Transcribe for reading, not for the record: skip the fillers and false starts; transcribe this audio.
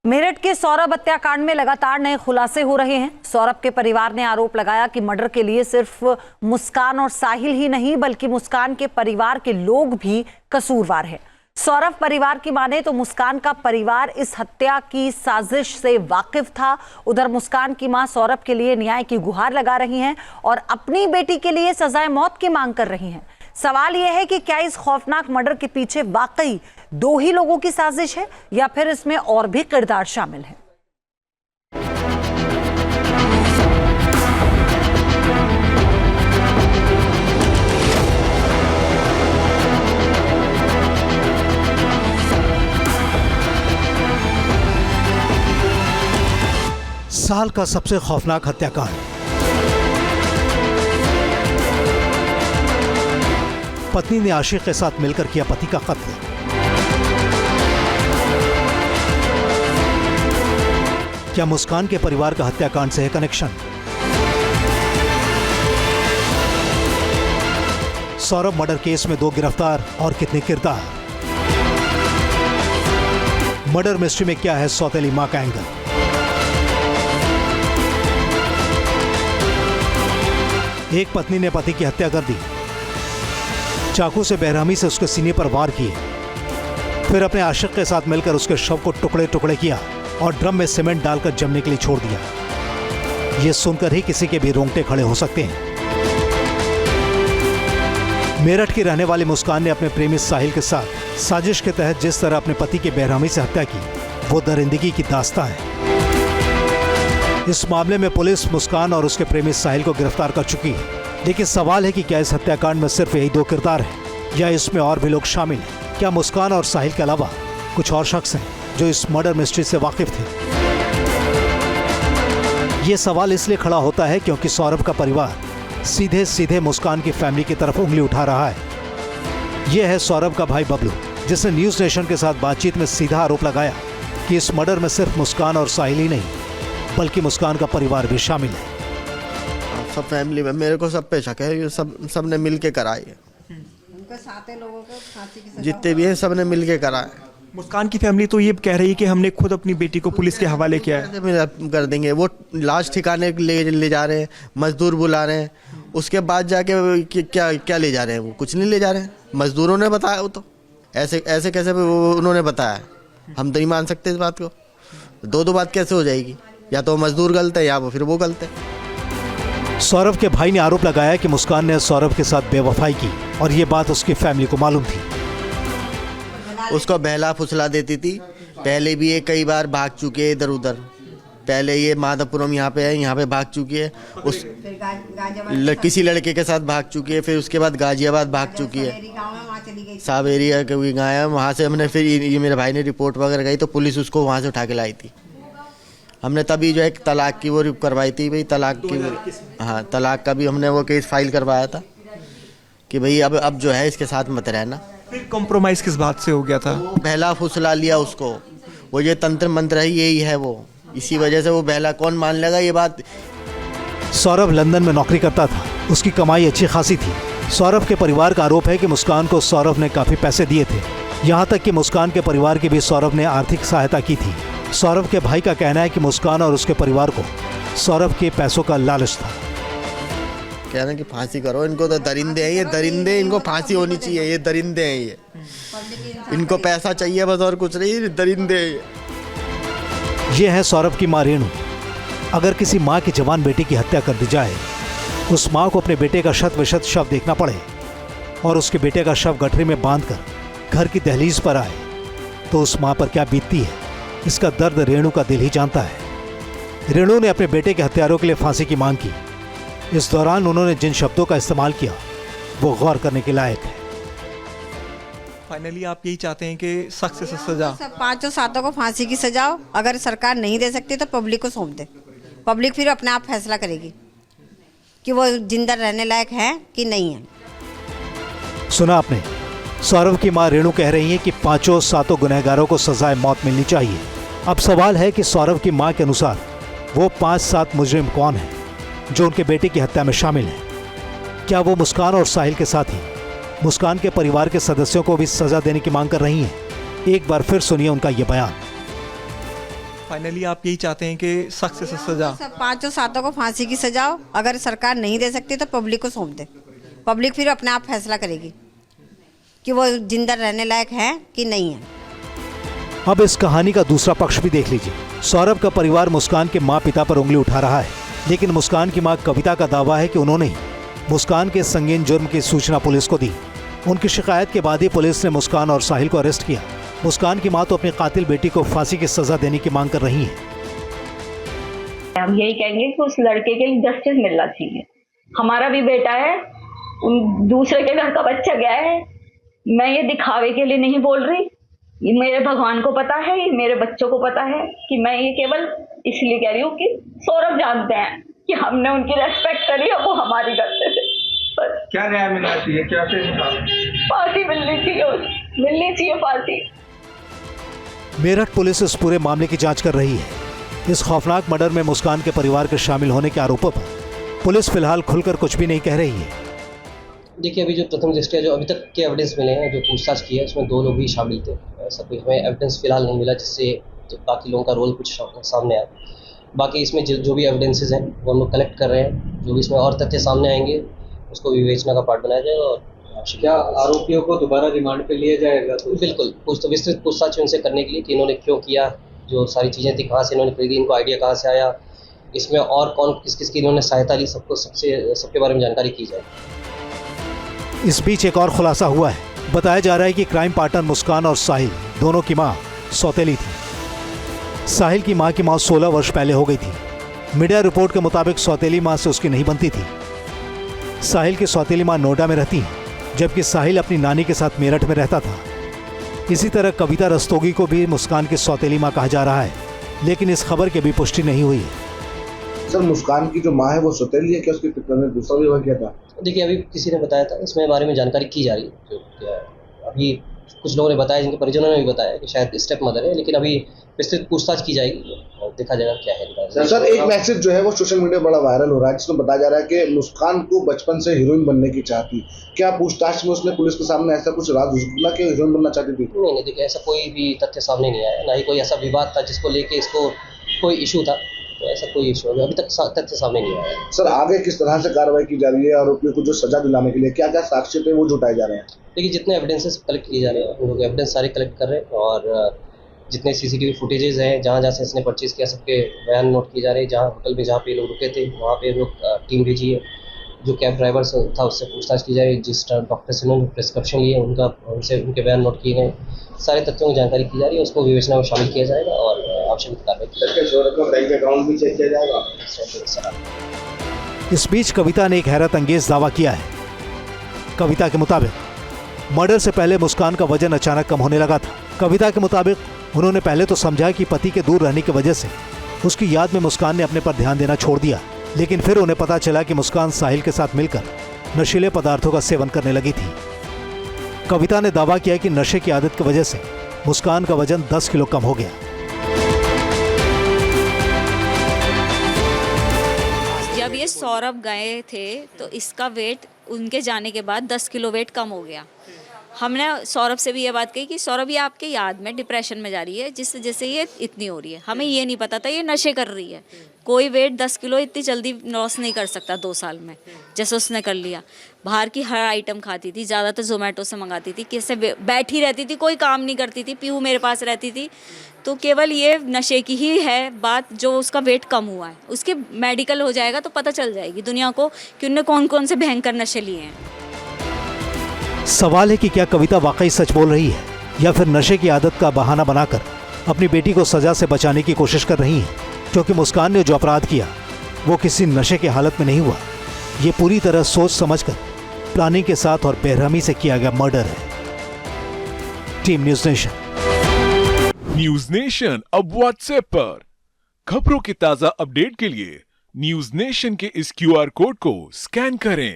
मेरठ के सौरभ हत्याकांड में लगातार नए खुलासे हो रहे हैं। सौरभ के परिवार ने आरोप लगाया कि मर्डर के लिए सिर्फ मुस्कान और साहिल ही नहीं बल्कि मुस्कान के परिवार के लोग भी कसूरवार हैं। सौरभ परिवार की माने तो मुस्कान का परिवार इस हत्या की साजिश से वाकिफ था। उधर मुस्कान की मां सौरभ के लिए न्याय की गुहार लगा रही हैं और अपनी बेटी के लिए सजाए मौत की मांग कर रही हैं। सवाल यह है कि क्या इस खौफनाक मर्डर के पीछे वाकई दो ही लोगों की साजिश है या फिर इसमें और भी किरदार शामिल है। साल का सबसे खौफनाक हत्याकांड। पत्नी ने आशिक के साथ मिलकर किया पति का कत्ल। क्या मुस्कान के परिवार का हत्याकांड से है कनेक्शन? सौरभ मर्डर केस में 2 गिरफ्तार और कितने किरदार? मर्डर मिस्ट्री में क्या है सौतेली मां का एंगल? एक पत्नी ने पति की हत्या कर दी, चाकू से बेरहमी से उसके सीने पर वार किए, फिर अपने आशिक के साथ मिलकर उसके शव को टुकड़े टुकड़े किया और ड्रम में सीमेंट डालकर जमने के लिए छोड़ दिया। यह सुनकर ही किसी के भी रोंगटे खड़े हो सकते हैं। मेरठ की रहने वाली मुस्कान ने अपने प्रेमी साहिल के साथ साजिश के तहत जिस तरह अपने पति की बेरहमी से हत्या की, वो दरिंदगी की दास्तां है। इस मामले में पुलिस मुस्कान और उसके प्रेमी साहिल को गिरफ्तार कर चुकी है, लेकिन सवाल है कि क्या इस हत्याकांड में सिर्फ यही 2 किरदार हैं या इसमें और भी लोग शामिल हैं? क्या मुस्कान और साहिल के अलावा कुछ और शख्स हैं जो इस मर्डर मिस्ट्री से वाकिफ थे? ये सवाल इसलिए खड़ा होता है क्योंकि सौरभ का परिवार सीधे सीधे मुस्कान की फैमिली की तरफ उंगली उठा रहा है। यह है सौरभ का भाई बबलू, जिसने न्यूज नेशन के साथ बातचीत में सीधा आरोप लगाया कि इस मर्डर में सिर्फ मुस्कान और साहिल ही नहीं बल्कि मुस्कान का परिवार भी शामिल है। सब फैमिली में मेरे को सब पे शक है, ये सब ने मिल के कराई है। उनके 7 लोगों को फांसी की सजा जितने भी हैं सब ने मिल के कराए। मुस्कान की फैमिली तो ये कह रही है कि हमने खुद अपनी बेटी को पुलिस के हवाले किया है। कैसे कर देंगे? वो लाश ठिकाने ले जा रहे हैं, मजदूर बुला रहे हैं, उसके बाद जाके क्या ले जा रहे हैं? वो कुछ नहीं ले जा रहे हैं, मजदूरों ने बताया। वो तो ऐसे कैसे उन्होंने बताया? हम तो नहीं मान सकते इस बात को। दो बात कैसे हो जाएगी? या तो मजदूर गलत है या फिर वो गलत है। सौरभ के भाई ने आरोप लगाया कि मुस्कान ने सौरभ के साथ बेवफाई की और ये बात उसकी फैमिली को मालूम थी। उसको बहला फुसला देती थी। पहले भी ये कई बार भाग चुके हैं इधर उधर। पहले ये माधवपुरम यहाँ पे है, यहाँ पे भाग चुकी है। उस किसी लड़के के साथ भाग चुकी है, फिर उसके बाद गाजियाबाद भाग चुकी है। सावेरी गाँव है, वहाँ से हमने फिर ये मेरे भाई ने रिपोर्ट वगैरह गई तो पुलिस उसको वहाँ से उठा के लाई थी। हमने तभी जो है तलाक की वो करवाई थी भाई, तलाक की। हाँ, तलाक का भी हमने वो केस फाइल करवाया था कि भाई अब जो है इसके साथ मत रहना। फिर कॉम्प्रोमाइज किस बात से हो गया था? बहला फुसला लिया उसको। वो ये तंत्र मंत्र है, यही है वो। इसी वजह से वो बहला, कौन मान लेगा ये बात। सौरभ लंदन में नौकरी करता था, उसकी कमाई अच्छी खासी थी। सौरभ के परिवार का आरोप है कि मुस्कान को सौरभ ने काफी पैसे दिए थे, यहाँ तक कि मुस्कान के परिवार की भी सौरभ ने आर्थिक सहायता की थी। सौरभ के भाई का कहना है कि मुस्कान और उसके परिवार को सौरभ के पैसों का लालच था। कह रहे हैं कि फांसी करो इनको, तो दरिंदे हैं ये, दरिंदे, इनको फांसी होनी चाहिए। ये दरिंदे हैं, ये इनको पैसा चाहिए बस और कुछ नहीं, दरिंदे हैं ये है सौरभ की मां रेणु। अगर किसी मां की जवान बेटी की हत्या कर दी जाए, उस मां को अपने बेटे का शत विशत शव देखना पड़े और उसके बेटे का शव गठरी में बांधकर घर की दहलीज पर आए, तो उस मां पर क्या बीतती है, इसका दर्द रेणु का दिल ही जानता है। रेणु ने अपने बेटे के हत्यारों के लिए फांसी की मांग की। इस दौरान उन्होंने जिन शब्दों का इस्तेमाल किया वो गौर करने के लायक है। फाइनली आप यही चाहते हैं कि सख्त से सख्त सजा? सब 5-7 को फांसी की सजा हो। अगर सरकार नहीं दे सकती तो पब्लिक को सौंप दे। पब्लिक फिर अपने आप फैसला करेगी कि वो जिंदा रहने लायक है कि नहीं है। सुना आपने, सौरभ की मां रेणु कह रही है कि 5-7 गुनहगारों को सजाए मौत मिलनी चाहिए। अब सवाल है कि सौरभ की मां के अनुसार वो 5-7 मुजरिम कौन हैं जो उनके बेटे की हत्या में शामिल हैं? क्या वो मुस्कान और साहिल के साथ ही मुस्कान के परिवार के सदस्यों को भी सजा देने की मांग कर रही हैं? एक बार फिर सुनिए उनका ये बयान। फाइनली आप यही चाहते हैं कि सख्त से सख्त सजा? सब 5 और 7 को फांसी की सजा हो। अगर सरकार नहीं दे सकती तो पब्लिक को सौंप दे। पब्लिक फिर अपने आप फैसला करेगी कि वो जिंदा रहने लायक है कि नहीं है। अब इस कहानी का दूसरा पक्ष भी देख लीजिए। सौरभ का परिवार मुस्कान के माँ पिता पर उंगली उठा रहा है, लेकिन मुस्कान की माँ कविता का दावा है कि उन्होंने ही मुस्कान के संगीन जुर्म की सूचना पुलिस को दी। उनकी शिकायत के बाद ही पुलिस ने मुस्कान और साहिल को अरेस्ट किया। मुस्कान की माँ तो अपनी कातिल बेटी को फांसी की सजा देने की मांग कर रही है। हम यही कहेंगे कि उस लड़के के लिए जस्टिस मिलना चाहिए। हमारा भी बेटा है, उन दूसरे के घर का बच्चा गया है। मैं ये दिखावे के लिए नहीं बोल रही, ये मेरे भगवान को पता है, ये मेरे बच्चों को पता है कि मैं ये केवल इसलिए कह रही हूँ कि सौरभ जानते हैं कि हमने उनकी रेस्पेक्ट करी और वो हमारी करते थे। बस क्या न्याय मिलना चाहिए, क्या फांसी मिलनी चाहिए फांसी। मेरठ पुलिस इस पूरे मामले की जांच कर रही है। इस खौफनाक मर्डर में मुस्कान के परिवार के शामिल होने के आरोपों पर पुलिस फिलहाल खुलकर कुछ भी नहीं कह रही है। देखिए, अभी जो प्रथम दृष्टया जो अभी तक के एविडेंस मिले हैं, जो पूछताछ की है, उसमें 2 लोग ही शामिल थे। ऐसा कोई हमें एविडेंस फिलहाल नहीं मिला जिससे बाकी लोगों का रोल कुछ सामने आए। बाकी इसमें जो भी एविडेंसेस हैं वो हम लोग कलेक्ट कर रहे हैं। जो भी इसमें और तथ्य सामने आएंगे उसको विवेचना का पार्ट बनाया जाएगा। और क्या आरोपियों को दोबारा रिमांड पे लिया जाएगा? तो बिल्कुल, कुछ तो विस्तृत पूछताछ उनसे करने के लिए कि इन्होंने क्यों किया, जो सारी चीज़ें थी, कहाँ से इन्होंने खरीदी, इनको आइडिया कहाँ से आया, इसमें और कौन किस किस की इन्होंने सहायता ली, सबके बारे में जानकारी की जाए। इस बीच एक और खुलासा हुआ है। बताया जा रहा है कि क्राइम पार्टनर मुस्कान और साहिल दोनों की मां सौतेली थी। साहिल की मां की मौत 16 वर्ष पहले हो गई थी। मीडिया रिपोर्ट के मुताबिक सौतेली मां से उसकी नहीं बनती थी। साहिल की सौतेली मां नोएडा में रहती है, जबकि साहिल अपनी नानी के साथ मेरठ में रहता था। इसी तरह कविता रस्तोगी को भी मुस्कान की सौतेली मां कहा जा रहा है, लेकिन इस खबर की भी पुष्टि नहीं हुई है। सर, मुस्कान की जो माँ है वो सौतेली है क्या? उसके पिता ने दूसरा विवाह किया था? देखिए, अभी किसी ने बताया था, इसमें बारे में जानकारी की जा रही है। जो अभी कुछ लोगों ने बताया, जिनके परिजनों ने भी बताया कि शायद स्टेप मदर है, लेकिन अभी विस्तृत पूछताछ की जाएगी और देखा जाएगा क्या है। सर, एक मैसेज जो है वो सोशल मीडिया बड़ा वायरल हो रहा है, जिसमें बताया जा रहा है कि मुस्कान को बचपन से हीरोइन बनने की चाह थी। क्या पूछताछ में उसने पुलिस के सामने ऐसा कुछ राज उगला कि हीरोइन बनना चाहती थी? नहीं, देखिए, ऐसा कोई भी तथ्य सामने नहीं आया, ना ही कोई ऐसा विवाद था जिसको लेके इसको कोई इशू था। तो ऐसा कोई इशू अभी तक तथ्य सामने नहीं आया। सर, आगे किस तरह से कार्रवाई की जा रही है? आरोपियों को जो सजा दिलाने के लिए क्या क्या साक्ष्य थे वो जुटाए जा रहे हैं? देखिए, जितने एविडेंसेस कलेक्ट किए जा रहे हैं, हम लोग एविडेंस सारे कलेक्ट कर रहे हैं और जितने CCTV फुटेजेस हैं, जहाँ से इसने परचेज किया, सबके बयान नोट किए जा रहे हैं। जहाँ होटल में जहाँ पे लोग रुके थे वहाँ पे लोग टीम भेजी है। जो कैब ड्राइवर था उससे पूछताछ की जा रही है। जिस डॉक्टर से उन्होंने प्रिस्क्रिप्शन लिए उनके बयान नोट किए गए। सारे तथ्यों की जानकारी की जा रही है, उसको विवेचना में शामिल किया जाएगा और आवश्यक कार्रवाई की जाएगी। बैंक अकाउंट भी चेक किया जाएगा। इस बीच कविता ने एक हैरत अंगेज दावा किया है। कविता के मुताबिक मर्डर से पहले मुस्कान का वजन अचानक कम होने लगा था। कविता के मुताबिक उन्होंने पहले तो समझा कि पति के दूर रहने की वजह से उसकी याद में मुस्कान ने अपने पर ध्यान देना छोड़ दिया, लेकिन फिर उन्हें पता चला कि मुस्कान साहिल के साथ मिलकर नशीले पदार्थों का सेवन करने लगी थी। कविता ने दावा किया कि नशे की आदत की वजह से मुस्कान का वजन 10 किलो कम हो गया। जब ये सौरभ गए थे तो इसका वेट उनके जाने के बाद 10 किलो वेट कम हो गया। हमने सौरभ से भी ये बात कही कि सौरभ ये आपके याद में डिप्रेशन में जा रही है, जिस वजह से ये इतनी हो रही है। हमें ये नहीं पता था ये नशे कर रही है। कोई वेट 10 किलो इतनी जल्दी लॉस नहीं कर सकता 2 साल में, जैसे उसने कर लिया। बाहर की हर आइटम खाती थी, ज़्यादातर जोमेटो से मंगाती थी, कैसे बैठी रहती थी, कोई काम नहीं करती थी। पीहू मेरे पास रहती थी। तो केवल ये नशे की ही है बात जो उसका वेट कम हुआ है। उसके मेडिकल हो जाएगा तो पता चल जाएगी दुनिया को कि उनने कौन कौन से भयंकर नशे लिए हैं। सवाल है कि क्या कविता वाकई सच बोल रही है या फिर नशे की आदत का बहाना बनाकर अपनी बेटी को सजा से बचाने की कोशिश कर रही है, क्योंकि मुस्कान ने जो अपराध किया वो किसी नशे की हालत में नहीं हुआ। ये पूरी तरह सोच समझकर प्लानिंग के साथ और बेरहमी से किया गया मर्डर है। Team news nation. News nation अब व्हाट्सएप पर खबरों की ताजा अपडेट के लिए न्यूज़ नेशन के इस QR कोड को स्कैन करें।